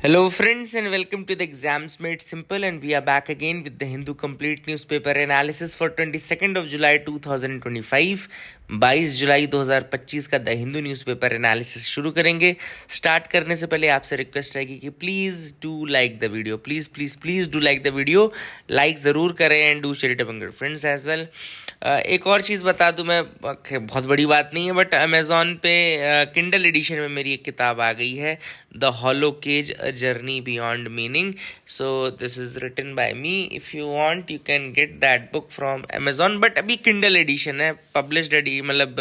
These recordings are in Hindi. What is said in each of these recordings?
Hello, friends, and welcome to the Exams Made Simple. And we are back again with the Hindu Complete Newspaper Analysis for 22nd of July 2025. 22 जुलाई 2025 का द हिंदू न्यूज़पेपर एनालिसिस शुरू करेंगे। स्टार्ट करने से पहले आपसे रिक्वेस्ट रहेगी कि please do like the video, please do like the video, like ज़रूर करें and do share it among your friends as well. एक और चीज़ बता दूं मैं, बहुत बड़ी बात नहीं है, बट अमेज़ॉन पे किंडल एडिशन में मेरी एक किताब आ गई है, the hollow cage a journey beyond meaning. So this is written by me. If you want you can get that book from Amazon, but अभी किंडल एडिशन है, पब्लिश्ड मतलब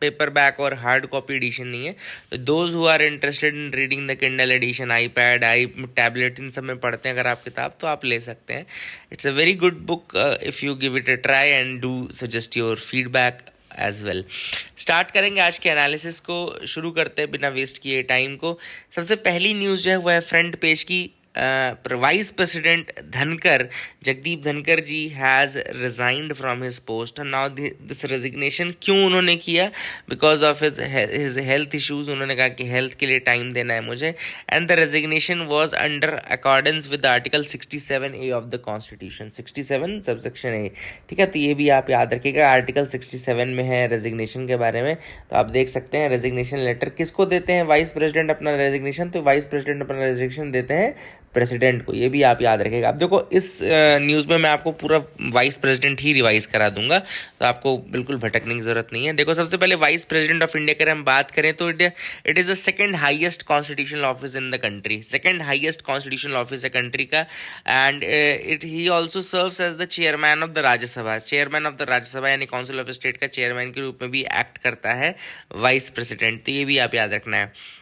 पेपर बैक और हार्ड कॉपी एडिशन नहीं है। तो those who are interested in reading the Kindle edition, iPad, tablet, इन सब में पढ़ते हैं अगर आप किताब, तो आप ले सकते हैं। It's a very good book if you give it a try and do suggest your feedback as well. Start करेंगे आज के एनालिसिस को, शुरू करते हैं बिना वेस्ट किए टाइम को। सबसे पहली न्यूज़ जो है वो है फ्रंट पेज की। Vice president Dhankhar, Jagdeep Dhankhar ji has resigned from his post. Now this resignation क्यों उन्होंने किया? Because of his health issues. उन्होंने कहा कि हेल्थ के लिए टाइम देना है मुझे, and the resignation was under accordance with article 67A of the constitution. 67 subsection A, ठीक है। तो ये भी आप याद रखिएगा, आर्टिकल 67 में है रेजिग्नेशन के बारे में। तो आप देख सकते हैं रेजिग्नेशन लेटर किसको देते हैं, वाइस प्रेसिडेंट अपना रेजिग्नेशन, तो वाइस प्रेसिडेंट अपना रेजिग्नेशन देते हैं प्रेसिडेंट को। ये भी आप याद रखिएगा। अब देखो, इस न्यूज़ में मैं आपको पूरा वाइस प्रेसिडेंट ही रिवाइज करा दूंगा, तो आपको बिल्कुल भटकने की जरूरत नहीं है। देखो, सबसे पहले वाइस प्रेसिडेंट ऑफ इंडिया की हम बात करें तो it is the second highest constitutional office in the country, second highest constitutional office है कंट्री का। And he also serves as the chairman of the Rajya Sabha. Chairman of the Rajya Sabha यानी काउंसिल ऑफ स्टेट का चेयरमैन के रूप में भी एक्ट करता है वाइस प्रेसिडेंट। तो ये भी आप याद रखना है।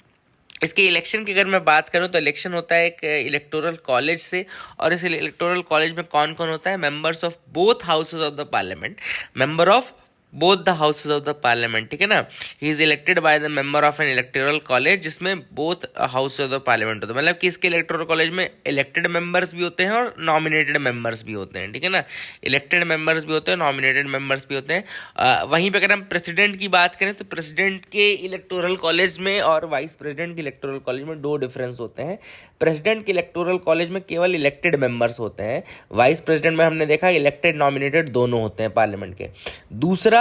इसके इलेक्शन की अगर मैं बात करूं तो इलेक्शन होता है एक इलेक्टोरल कॉलेज से, और इस इलेक्टोरल कॉलेज में कौन कौन होता है? Members of both houses of the parliament, member of both the houses of the parliament, ठीक है ना। He is elected by the member of an electoral college जिसमें both house of the parliament होता है। मतलब कि इसके इलेक्टोरल कॉलेज में इलेक्टेड मेंबर्स भी होते हैं और नॉमिनेटेड मेंबर्स भी होते हैं, ठीक है ना। इलेक्टेड मेंबर्स भी होते हैं, नॉमिनेटेड मेंबर्स भी होते हैं। वहीं पे अगर हम प्रेसिडेंट की बात करें तो प्रेसिडेंट के इलेक्टोरल कॉलेज में और वाइस प्रेसिडेंट के इलेक्टोरल कॉलेज में दो डिफरेंस होते हैं। प्रेसिडेंट के इलेक्टोरल कॉलेज में केवल इलेक्टेड मेंबर्स होते हैं, वाइस प्रेसिडेंट में हमने देखा इलेक्टेड नॉमिनेटेड दोनों होते हैं पार्लियामेंट के। दूसरा,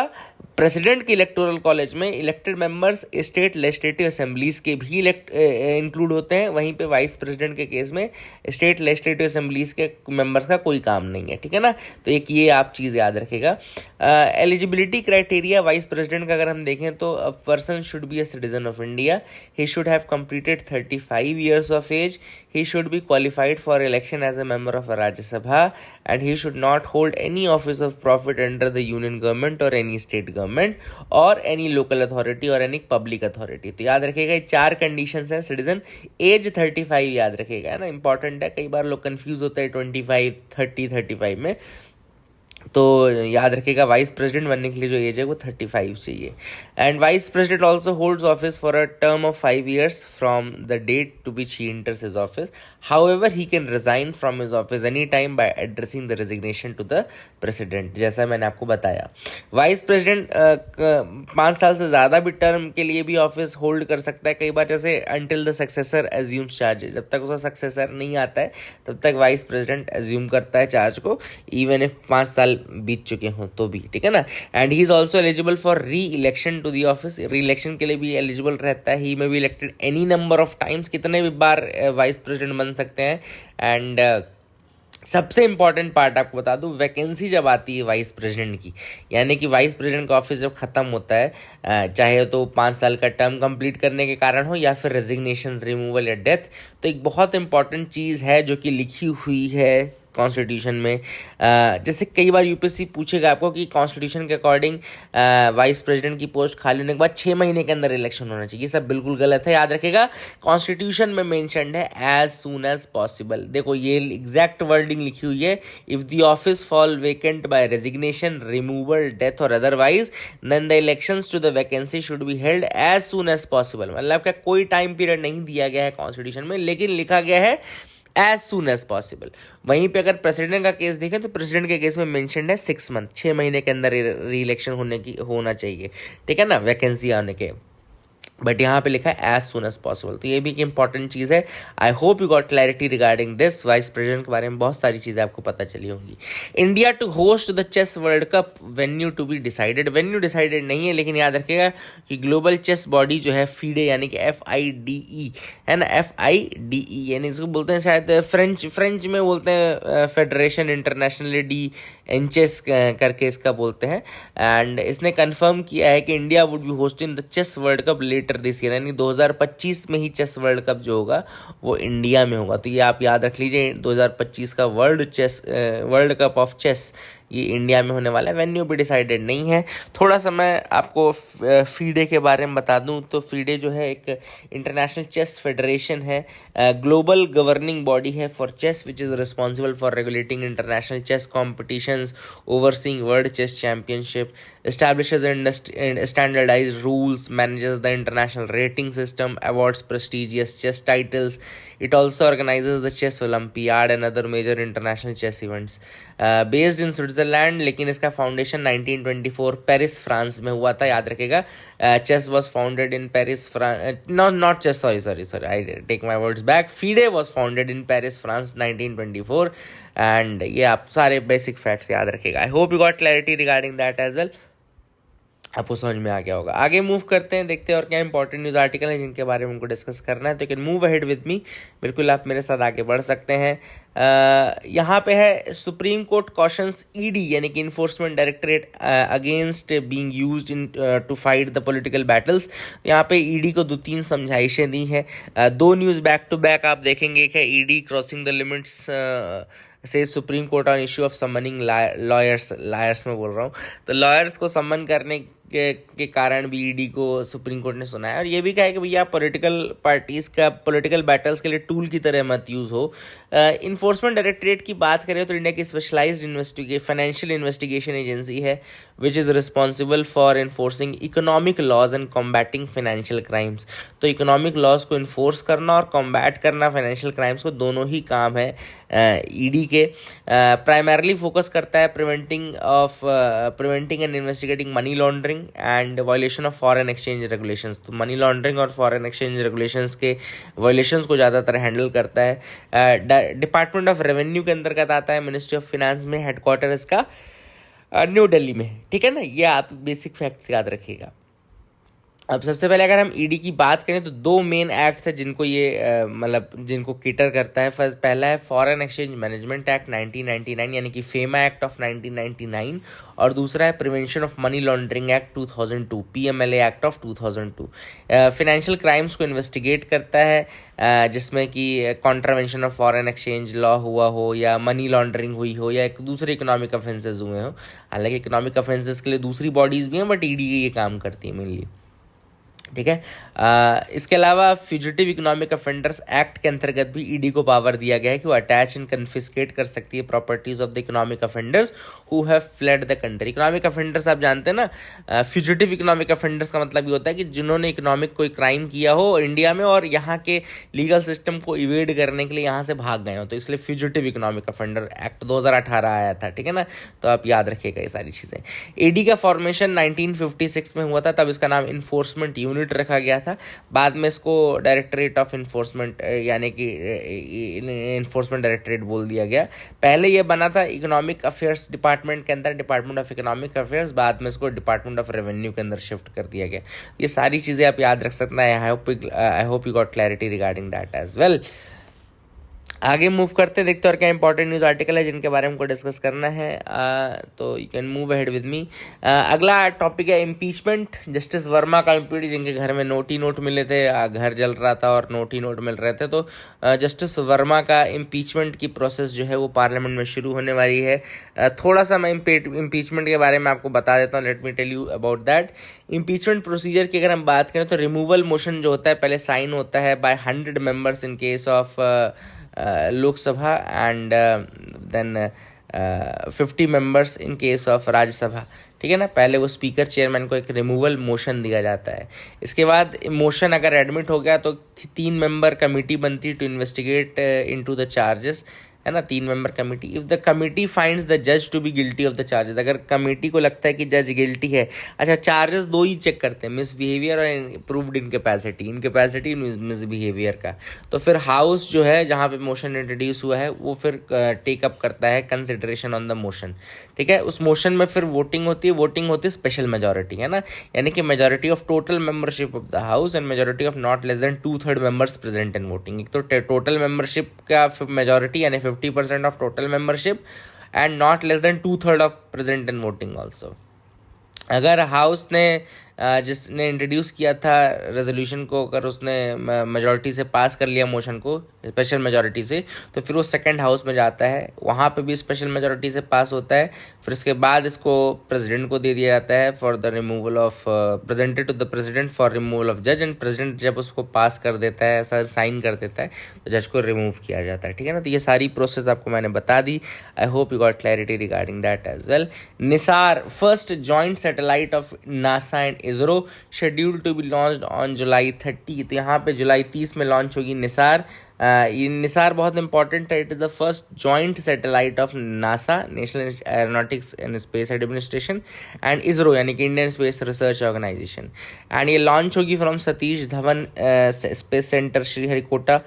प्रेसिडेंट के इलेक्टोरल कॉलेज में elected members state legislative assemblies के भी इंक्लूड होते हैं। वहीं पे वाइस प्रेसिडेंट के केस में स्टेट लेजिस्लेटिव असेंबलीज के मेंबर्स का कोई काम नहीं है, ठीक है ना। तो एक ये आप चीज़ याद रखेगा। एलिजिबिलिटी क्राइटेरिया वाइस प्रेसिडेंट का अगर हम देखें तो a person should be a citizen of India, he should have completed 35 years of age, he should be qualified for election as a member of a Rajya Sabha, and he should not hold any office of profit under the union government or any state government or any local authority or any public authority। तो याद रखिएगा ये चार कंडीशंस हैं। सिटीजन, एज 35 याद रखिएगा, है ना, इंपॉर्टेंट है। कई बार लोग कंफ्यूज होते हैं 25, 30, 35 में, तो याद रखिएगा वाइस प्रेसिडेंट बनने के लिए जो एज है वो 35 चाहिए। And vice president also holds office for a term of 5 years from the date to which he enters his office. However he can resign from his office any time by addressing the resignation to the president, जैसा मैंने आपको बताया। वाइस प्रेसिडेंट 5 साल से ज़्यादा भी टर्म के लिए भी ऑफिस होल्ड कर सकता है। कई बार जैसे until the successor assumes charge, जब तक उसका सक्सेसर नहीं आता है तब तक वाइस प्रेसिडेंट एज्यूम करता है चार्ज को, इवन इफ 5 साल बीत चुके हों तो भी, ठीक है ना। And he is also eligible for re-election to the office, re-election के लिए भी एलिजिबल रहता है। He may be elected any number of times, कितने भी बार वाइस प्रेसिडेंट बन सकते हैं। एंड सबसे इंपॉर्टेंट पार्ट आपको बता दूं, वैकेंसी जब आती है वाइस प्रेसिडेंट की, यानी कि वाइस प्रेसिडेंट का ऑफिस जब खत्म होता है, चाहे तो 5 साल का टर्म कंप्लीट करने के कारण हो या फिर रेजिग्नेशन, रिमूवल या डेथ, तो एक बहुत इंपॉर्टेंट चीज़ है जो कि लिखी हुई है कॉन्स्टिट्यूशन में। जैसे कई बार यूपीएससी पूछेगा आपको कि कॉन्स्टिट्यूशन के अकॉर्डिंग वाइस प्रेसिडेंट की पोस्ट खाली होने के बाद 6 महीने के अंदर इलेक्शन होना चाहिए। ये सब बिल्कुल गलत है, याद रखेगा। कॉन्स्टिट्यूशन में मेंशन्ड है एज सून एज पॉसिबल। देखो ये एग्जैक्ट वर्डिंग लिखी हुई है, if the office fall vacant by resignation, removal, death और otherwise, then the elections to the vacancy should be held as soon as possible. मतलब क्या कोई टाइम पीरियड नहीं दिया गया है कॉन्स्टिट्यूशन में, लेकिन लिखा गया है एज सुन एज पॉसिबल। वहीं पे अगर प्रेसिडेंट का केस देखें तो प्रेसिडेंट के केस में मेंशन्ड है 6 मंथ, 6 महीने के अंदर री इलेक्शन होना चाहिए, ठीक है ना, वैकेंसी आने के। बट यहाँ पे लिखा है एज सुन एज पॉसिबल, तो ये भी एक इंपॉर्टेंट चीज़ है। आई hope you got clarity regarding this. Vice president के बारे में बहुत सारी चीज़ें आपको पता चली होंगी। India to host the chess world cup, venue to be decided. Venue decided नहीं है, लेकिन याद रखिएगा कि ग्लोबल चेस बॉडी जो है FIDE यानी कि FIDE है ना, FIDE यानी इसको बोलते हैं शायद फ्रेंच में बोलते हैं फेडरेशन इंटरनेशनल डी एन चेस करके इसका बोलते हैं। एंड इसने कंफर्म किया है कि India would be hosting the chess world cup later this year, यानी 2025 में ही चेस वर्ल्ड कप जो होगा वो इंडिया में होगा। तो ये आप याद रख लीजिए, 2025 का वर्ल्ड कप ऑफ चेस ये इंडिया में होने वाला है। वेन्यू भी डिसाइडेड नहीं है। थोड़ा सा मैं आपको FIDE के बारे में बता दूं तो FIDE जो है एक इंटरनेशनल चेस फेडरेशन है, ग्लोबल गवर्निंग बॉडी है for chess which is responsible for regulating international chess competitions, overseeing world chess championship, establishes and standardized rules, manages the international rating system, awards prestigious chess titles. It also organizes the chess Olympiad and other major international chess events. Based in Switzerland, लेकिन इसका फाउंडेशन 1924 पेरिस फ्रांस में हुआ था, याद रखेगा। Chess was founded in Paris, France. Not chess. Sorry. I take my words back. FIDE was founded in Paris, France, 1924. And ये आप सारे बेसिक फैक्ट्स याद रखेगा। I hope you got clarity regarding that as well. आपको समझ में आ गया होगा। आगे मूव करते हैं, देखते हैं और क्या इंपॉर्टेंट न्यूज़ आर्टिकल है जिनके बारे में हमको डिस्कस करना है। तो can move ahead with me, बिल्कुल आप मेरे साथ आगे बढ़ सकते हैं। यहाँ पे है सुप्रीम कोर्ट कॉशंस ED यानी कि enforcement directorate against being used in to fight the political battles. यहाँ पे ED को 2-3 समझाइशें दी हैं। 2 न्यूज़ बैक टू बैक आप देखेंगे कि ED क्रॉसिंग द लिमिट्स से supreme court on issue of summoning lawyers में बोल रहा हूँ, तो लॉयर्स को समन करने के कारण भी ED को सुप्रीम कोर्ट ने सुना है। और ये भी कहा है कि भैया पॉलिटिकल पार्टीज़ का पॉलिटिकल बैटल्स के लिए टूल की तरह मत यूज़ हो। इन्फोर्समेंट डायरेक्टरेट की बात करें तो इंडिया की स्पेशलाइज्ड फाइनेंशियल इन्वेस्टिगेशन एजेंसी है which is responsible for enforcing economic laws and combating financial crimes. तो इकोनॉमिक लॉज को इन्फोर्स करना और कॉम्बैट करना फाइनेंशियल क्राइम्स को, दोनों ही काम है ED के। प्राइमरली फोकस करता है preventing and investigating money laundering and violation of foreign exchange regulations. तो मनी लॉन्ड्रिंग और फॉरेन एक्सचेंज रेगुलेशंस के वायलेशंस को ज़्यादातर हैंडल करता है। डिपार्टमेंट ऑफ रेवेन्यू के अंतर्गत आता है, मिनिस्ट्री ऑफ फिनेंस में, हेडक्वार्टर इसका न्यू दिल्ली में। ठीक है ना, ये आप बेसिक फैक्ट्स याद रखिएगा। अब सबसे पहले अगर हम ED की बात करें तो 2 मेन एक्ट्स है जिनको ये मतलब जिनको केटर करता है। पहला है फॉरेन एक्सचेंज मैनेजमेंट एक्ट 1999 यानी कि फेमा एक्ट ऑफ 1999, और दूसरा है prevention of money laundering act 2002, PMLA act of 2002। Financial crimes को इन्वेस्टिगेट करता है जिसमें कि contravention of foreign exchange law हुआ हो या मनी लॉन्ड्रिंग हुई हो या एक दूसरे इकोनॉमिक ऑफेंसेस हुए हो। हालांकि इकोनॉमिक ऑफेंसेस के लिए दूसरी बॉडीज़ भी हैं, बट ED ये काम करती है मेनली। ठीक है, इसके अलावा फ्यूजिटिव इकोनॉमिक अफेंडर्स एक्ट के अंतर्गत भी ED को पावर दिया गया है कि वो अटैच एंड कन्फिस्केट कर सकती है properties of the economic offenders who have fled the country. Economic offenders आप जानते हैं ना, फ्यूजिटिव इकोनॉमिक अफेंडर्स का मतलब ये होता है कि जिन्होंने इकोनॉमिक कोई क्राइम किया हो इंडिया में और यहाँ के लीगल सिस्टम को इवेड करने के लिए यहाँ से भाग गए हो, तो इसलिए फ्यूजिटिव इकोनॉमिक अफेंडर एक्ट 2018 आया था। ठीक है ना, तो आप याद रखिएगा ये सारी चीज़ें। ED का फॉर्मेशन 1956 में हुआ था, तब इसका नाम इन्फोर्समेंट यूनिट रखा गया था। बाद में इसको डायरेक्टरेट ऑफ इन्फोर्समेंट यानी कि इन्फोर्समेंट डायरेक्टरेट बोल दिया गया। पहले ये बना था इकोनॉमिक अफेयर्स डिपार्टमेंट के अंदर, डिपार्टमेंट ऑफ इकोनॉमिक अफेयर्स, बाद में इसको डिपार्टमेंट ऑफ रेवेन्यू के अंदर शिफ्ट कर दिया गया। ये सारी चीज़ें आप याद रख सकते हैं। I hope you got clarity regarding that as well. आगे मूव करते देखते और क्या इंपॉर्टेंट न्यूज़ आर्टिकल है जिनके बारे में हमको डिस्कस करना है। तो you can move ahead with me. अगला टॉपिक है इम्पीचमेंट। जस्टिस वर्मा का इम्पीच, जिनके घर में नोट ही नोट मिले थे, घर जल रहा था और नोट ही नोट मिल रहे थे, तो जस्टिस वर्मा का इम्पीचमेंट की प्रोसेस जो है वो पार्लियामेंट में शुरू होने वाली है। थोड़ा सा मैं इम्पीचमेंट के बारे में आपको बता देता हूँ। Let me tell you about that. Impeachment procedure की अगर हम बात करें तो रिमूवल मोशन जो होता है पहले साइन होता है by 100 members in case of Lok Sabha and then 50 members in case of Rajya Sabha. ठीक है ना, पहले वो स्पीकर चेयरमैन को एक रिमूवल मोशन दिया जाता है। इसके बाद मोशन अगर एडमिट हो गया तो 3 मेंबर कमेटी बनती है to investigate into the charges है ना, 3 member committee. If the committee finds the जज to be guilty of the charges, अगर कमेटी को लगता है कि जज गिल्टी है, अच्छा चार्जेस दो ही चेक करते हैं, मिसबिहेवियर और प्रूव्ड इनकैपेसिटी मिसबिहेवियर का, तो फिर हाउस जो है जहाँ पे मोशन इंट्रोड्यूस हुआ है वो फिर टेकअप करता है कंसिडरेशन ऑन द मोशन, ठीक है। उस मोशन में फिर वोटिंग होती है स्पेशल मेजोरिटी, है ना, यानी कि majority of total membership of the house and majority of not less than 2/3 members present in voting. एक तो टोटल मेंबरशिप का मेजोरिटी यानी 50% of total membership and not less than 2/3 of present in voting also. अगर हाउस ने जिसने इंट्रोड्यूस किया था रेजोल्यूशन को, अगर उसने मेजॉरिटी से पास कर लिया मोशन को स्पेशल मेजॉरिटी से, तो फिर वो सेकंड हाउस में जाता है, वहाँ पे भी स्पेशल मेजॉरिटी से पास होता है। फिर उसके बाद इसको प्रेसिडेंट को दे दिया जाता है for the removal of, presented to the president for removal of जज, एंड प्रेसिडेंट जब उसको पास कर देता है, ऐसा साइन कर देता है, तो जज को रिमूव किया जाता है, ठीक है ना। तो ये सारी प्रोसेस आपको मैंने बता दी। I hope you got clarity regarding that as well. NISAR, first joint satellite of NASA and ISRO, scheduled to be launched on July 30। तो यहाँ पे जुलाई 30 में लॉन्च होगी निसार। ये निसार बहुत इंपॉर्टेंट है। It is the first joint satellite of NASA, national aeronautics and space administration, and ISRO यानी कि Indian space research organisation. And ये लॉन्च होगी from Satish Dhawan space centre Sriharikota,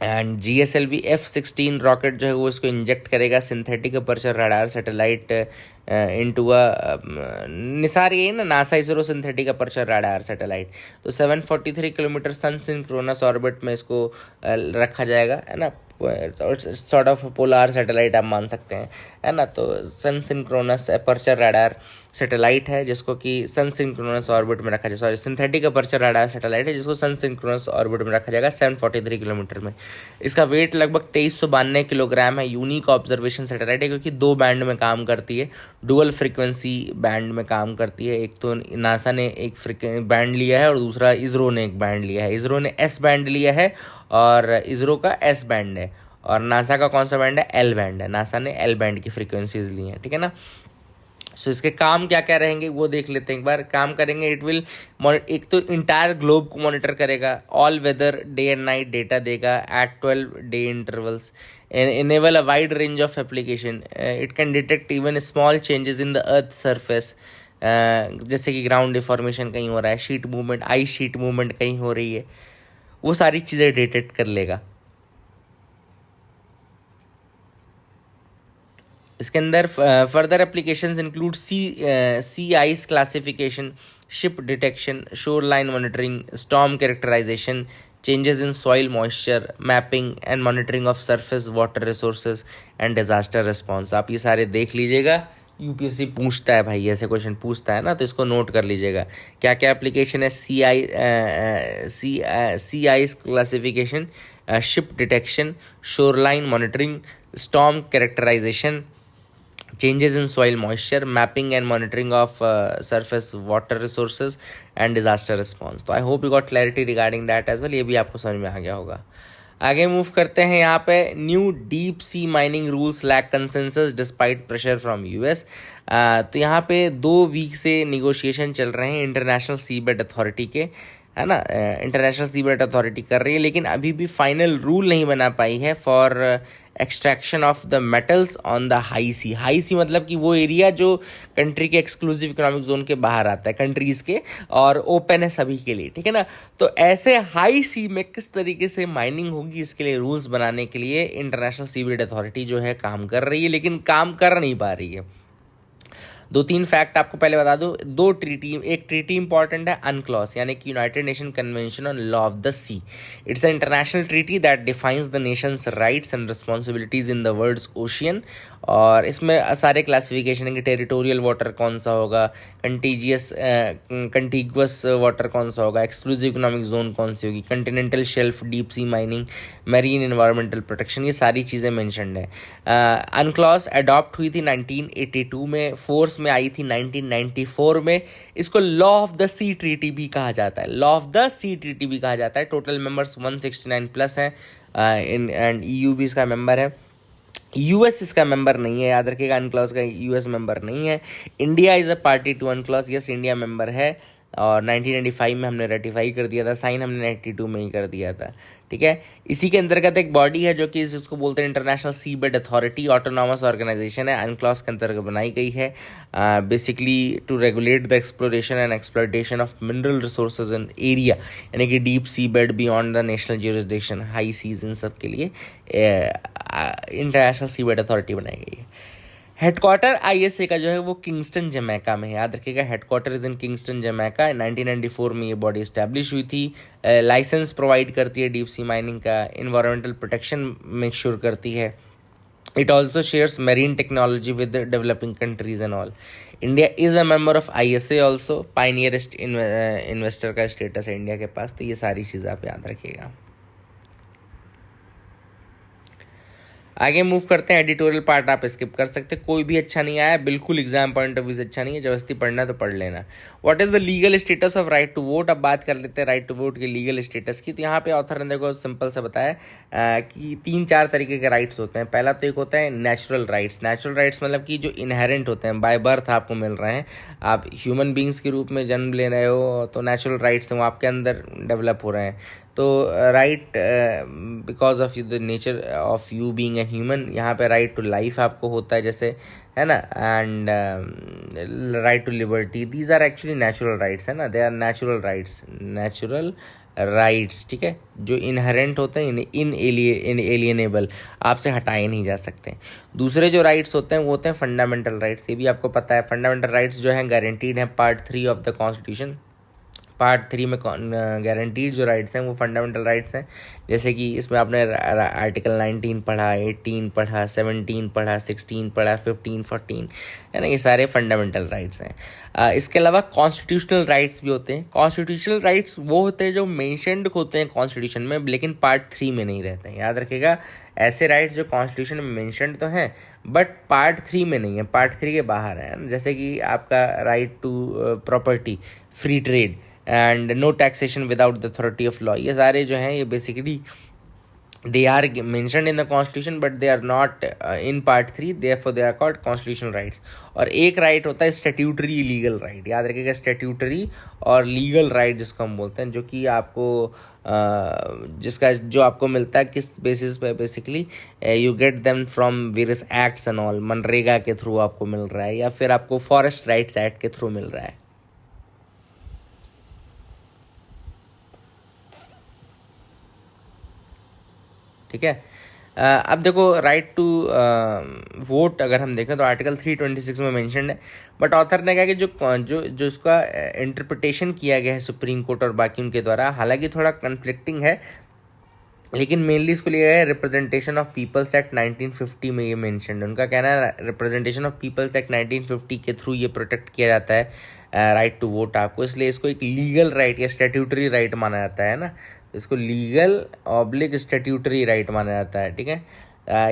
and GSLV F-16 rocket जो है वो इसको इंजेक्ट करेगा synthetic aperture radar satellite into a NISAR, ये ना NASA ISRO synthetic aperture radar satellite. तो 743 किलोमीटर सन सिंक्रोनस ऑर्बिट में इसको रखा जाएगा, है ना, सॉर्ट ऑफ पोलार सैटेलाइट आप मान सकते हैं, है ना। तो सन सिंक्रोनस अपर्चर रडार सैटेलाइट है जिसको कि सन सिंक्रोनस ऑर्बिट में रखा जाए, sorry synthetic aperture radar satellite है जिसको सन सिंक्रोनस ऑर्बिट में रखा जाएगा 743 किलोमीटर में। इसका वेट लगभग 2392 किलोग्राम है। यूनिक ऑब्जर्वेशन सैटेलाइट है क्योंकि 2 बैंड में काम करती है, डुअल फ्रिक्वेंसी बैंड में काम करती है। एक तो नासा ने एक बैंड लिया है और दूसरा इसरो ने एक बैंड लिया है। इसरो ने S बैंड लिया है और इसरो का S बैंड है, और नासा का कौन सा बैंड है, L बैंड है। नासा ने L बैंड की फ्रीक्वेंसीज ली हैं, ठीक है ना। सो इसके काम क्या क्या रहेंगे वो देख लेते हैं एक बार। काम करेंगे, इट विल एक तो इंटायर ग्लोब को मॉनिटर करेगा, all weather day and night data देगा at 12 day intervals, enable a wide range of application. It can detect even small changes in the earth surface, जैसे कि ग्राउंड डिफॉर्मेशन कहीं हो रहा है, sheet movement, ice sheet movement कहीं हो रही है, वो सारी चीज़ें डिटेक्ट कर लेगा। इसके अंदर further applications include sea ice classification, ship detection, shoreline monitoring, storm characterisation, changes in soil moisture, mapping and monitoring of surface water resources and disaster response। आप ये सारे देख लीजिएगा, यूपीएससी पूछता है भाई, ऐसे क्वेश्चन पूछता है ना, तो इसको नोट कर लीजिएगा। क्या क्या एप्लीकेशन है, sea ice classification, ship detection, shoreline monitoring, storm characterisation, changes in soil moisture, mapping and monitoring of surface water resources and disaster response। तो I hope you got clarity regarding that as well। ये भी आपको समझ में आ गया होगा। आगे मूव करते हैं। यहाँ पे new deep sea mining rules lack consensus despite pressure from US। तो यहाँ पे 2 वीक से निगोशिएशन चल रहे हैं इंटरनेशनल सीबेड अथॉरिटी के, है ना। इंटरनेशनल सीबेड अथॉरिटी कर रही है, लेकिन अभी भी फाइनल रूल नहीं बना पाई है for extraction of the metals on the high sea. High sea मतलब कि वो एरिया जो कंट्री के एक्सक्लूसिव इकोनॉमिक जोन के बाहर आता है, कंट्रीज़ के, और ओपन है सभी के लिए, ठीक है ना। तो ऐसे हाई सी में किस तरीके से माइनिंग होगी, इसके लिए रूल्स बनाने के लिए इंटरनेशनल सीबेड अथॉरिटी जो है काम कर रही है, लेकिन काम कर नहीं पा रही है। 2-3 फैक्ट आपको पहले बता दूं। 2 ट्रीटी, एक ट्रीटी इंपॉर्टेंट है अनक्लॉस, यानी कि united nation convention on law of the sea. It's a international treaty that defines the nations rights and responsibilities in the world's ocean. और इसमें सारे क्लासिफिकेशन है कि टेरिटोरियल वाटर कौन सा होगा, कंटीगुअस वाटर कौन सा होगा, एक्सक्लूसिव इकोनॉमिक जोन कौन सी होगी, Continental shelf, deep sea mining, marine environmental protection, ये सारी चीज़ें मेंशन्ड है। अनक्लॉस अडॉप्ट हुई थी 1982 में, फोर्स में आई थी 1994 में। इसको law of the sea treaty भी कहा जाता है, law of the sea treaty भी कहा जाता है। टोटल मेंबर्स 169 प्लस हैं, एंड EU भी इसका मेंबर है। US इसका मेंबर नहीं है, याद रखिएगा, अनक्लॉस का US मेंबर नहीं है। India is a party to UNCLOS, yes India member है। और 1995 में हमने रेटिफाई कर दिया था, साइन हमने 92 में ही कर दिया था, ठीक है। इसी के अंतर्गत एक बॉडी है जो कि इसको बोलते हैं International Seabed Authority, autonomous organization है, अनक्लॉस के अंतर्गत बनाई गई है, basically to regulate the exploration and exploitation of mineral resources in area, यानी कि deep seabed beyond the national jurisdiction, high seas, इन सब के लिए इंटरनेशनल सी बेड अथॉरिटी बनाई गई है। हेडक्वार्टर आईएसए का जो है वो किंगस्टन जमैका में है, याद रखिएगा, headquarter is in Kingston Jamaica. 1994 में ये बॉडी इस्टेब्लिश हुई थी। लाइसेंस प्रोवाइड करती है डीप सी माइनिंग का, इन्वायरमेंटल प्रोटेक्शन मेक श्योर करती है। It also shares marine technology with developing countries and all. India is a member of ISA also, pioneer investor का स्टेटस है इंडिया के पास। तो ये सारी चीज़ें आप याद रखिएगा। आगे मूव करते हैं। एडिटोरियल पार्ट आप स्किप कर सकते हैं, कोई भी अच्छा नहीं आया, बिल्कुल एग्जाम पॉइंट ऑफ व्यू से अच्छा नहीं है, जबरदस्ती पढ़ना है तो पढ़ लेना। What is the legal status of right to vote. अब बात कर लेते हैं राइट टू वोट के लीगल स्टेटस की। तो यहाँ पे ऑथर ने देखो सिंपल से बताया कि 3-4 तरीके के राइट्स होते हैं। पहला तो एक होता है नेचुरल राइट्स। नेचुरल राइट्स मतलब कि जो इनहेरेंट होते हैं, बाय बर्थ आपको मिल रहे हैं, आप ह्यूमन बींग्स के रूप में जन्म ले रहे हो, तो नेचुरल राइट्स हैं वो आपके अंदर डेवलप हो रहे हैं। तो right because of the nature of you being a human, यहाँ पे राइट टू लाइफ आपको होता है, जैसे है ना, and right to liberty, these are actually natural rights, है ना, they are natural rights, natural rights, ठीक है, जो इनहेरेंट होते हैं, इनएलिएनेबल, आपसे हटाए नहीं जा सकते। दूसरे जो राइट्स होते हैं वो होते हैं फंडामेंटल राइट्स। ये भी आपको पता है, फंडामेंटल राइट्स जो हैं गारंटीड हैं part 3 of the constitution. Part 3 में गारंटीड जो राइट्स हैं वो फंडामेंटल राइट्स हैं, जैसे कि इसमें आपने आर्टिकल 19 पढ़ा, 18 पढ़ा, 17 पढ़ा, 16 पढ़ा, 15, 14, है ना, ये सारे फंडामेंटल राइट्स हैं। इसके अलावा कॉन्स्टिट्यूशनल राइट्स भी होते हैं। कॉन्स्टिट्यूशनल राइट्स वो होते हैं जो मेंशन्ड होते हैं कॉन्स्टिट्यूशन में, लेकिन पार्ट 3 में नहीं रहते हैं। याद रखिएगा, ऐसे राइट्स जो कॉन्स्टिट्यूशन में मेंशन्ड तो हैं बट पार्ट 3 में नहीं है, पार्ट 3 के बाहर है। जैसे कि आपका right to property, free trade and no taxation without the authority of law, ये सारे जो हैं ये basically they are mentioned in the constitution but they are not in part 3, therefore they are called constitutional rights। और एक राइट होता है स्टैट्यूटरी लीगल राइट, याद रखिएगा, स्टैट्यूटरी और लीगल राइट जिसको हम बोलते हैं, जो कि आपको जिसका जो आपको मिलता है किस बेसिस पे, basically you get them from various acts and all, MNREGA के थ्रू आपको मिल रहा है या फिर आपको फॉरेस्ट राइट्स एक्ट के थ्रू मिल रहा है, ठीक है। अब देखो राइट टू वोट अगर हम देखें तो आर्टिकल 326 में मेंशन्ड है, बट ऑथर ने कहा कि जो इसका इंटरप्रिटेशन किया गया है सुप्रीम कोर्ट और बाकी उनके द्वारा, हालांकि थोड़ा कन्फ्लिक्टिंग है, लेकिन मेनली इसको लिया गया है रिप्रेजेंटेशन ऑफ पीपल्स एक्ट 1950 में ये मेंशन्ड है। उनका कहना है रिप्रेजेंटेशन ऑफ पीपल्स एक्ट 1950 के थ्रू ये प्रोटेक्ट किया जाता है राइट टू वोट आपको, इसलिए इसको एक लीगल राइट या स्टैट्यूटरी राइट माना जाता है ना, इसको लीगल ऑब्लिक स्टैट्यूटरी राइट माना जाता है, ठीक है।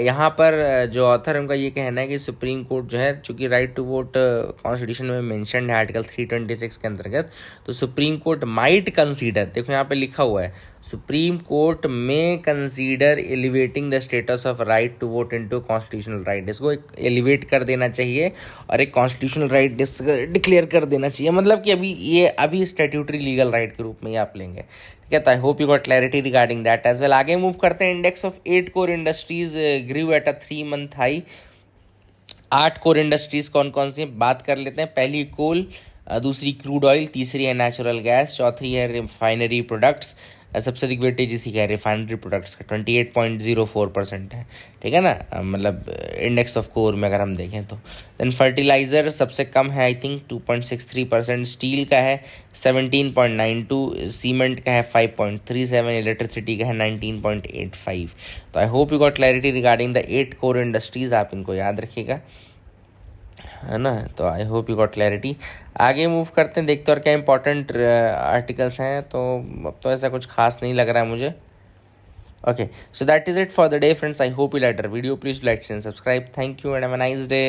यहाँ पर जो ऑथर है उनका ये कहना है कि सुप्रीम कोर्ट जो है, चूँकि राइट टू वोट कॉन्स्टिट्यूशन में मेंशन्ड है आर्टिकल 326 के अंतर्गत, तो सुप्रीम कोर्ट माइट कंसीडर, देखो यहाँ पे लिखा हुआ है, सुप्रीम कोर्ट में consider elevating the status of right to vote into constitutional right, इसको एक एलिवेट कर देना चाहिए और एक कॉन्स्टिट्यूशनल राइट डिक्लेयर कर देना चाहिए, मतलब कि अभी स्टैट्यूटरी लीगल राइट के रूप में ये आप लेंगे, ठीक है। तो I hope you got clarity regarding that as well. आगे मूव करते हैं। Index of 8 core industries grew at a 3 month high. 8 core industries कौन कौन सी बात कर लेते हैं। पहली कोल, दूसरी क्रूड ऑयल, तीसरी है नेचुरल गैस, चौथी है रिफाइनरी प्रोडक्ट्स, सबसे अधिक वेटेज इसी का है रिफाइनरी प्रोडक्ट्स का 28.04% है, ठीक है ना, मतलब इंडेक्स ऑफ कोर में अगर हम देखें तो। देन फर्टिलाइज़र सबसे कम है आई थिंक 2.63%, स्टील का है 17.92, सीमेंट का है 5.37, इलेक्ट्रिसिटी का है 19.85। तो I hope you got clarity regarding the 8 core industries, आप इनको याद रखिएगा, है ना। तो I hope you got clarity. आगे मूव करते हैं, देखते हैं और क्या इंपॉर्टेंट आर्टिकल्स हैं, तो अब तो ऐसा कुछ खास नहीं लग रहा है मुझे। Okay, so that is it for the day friends. I hope you like the video, please like and subscribe. Thank you and have a nice day.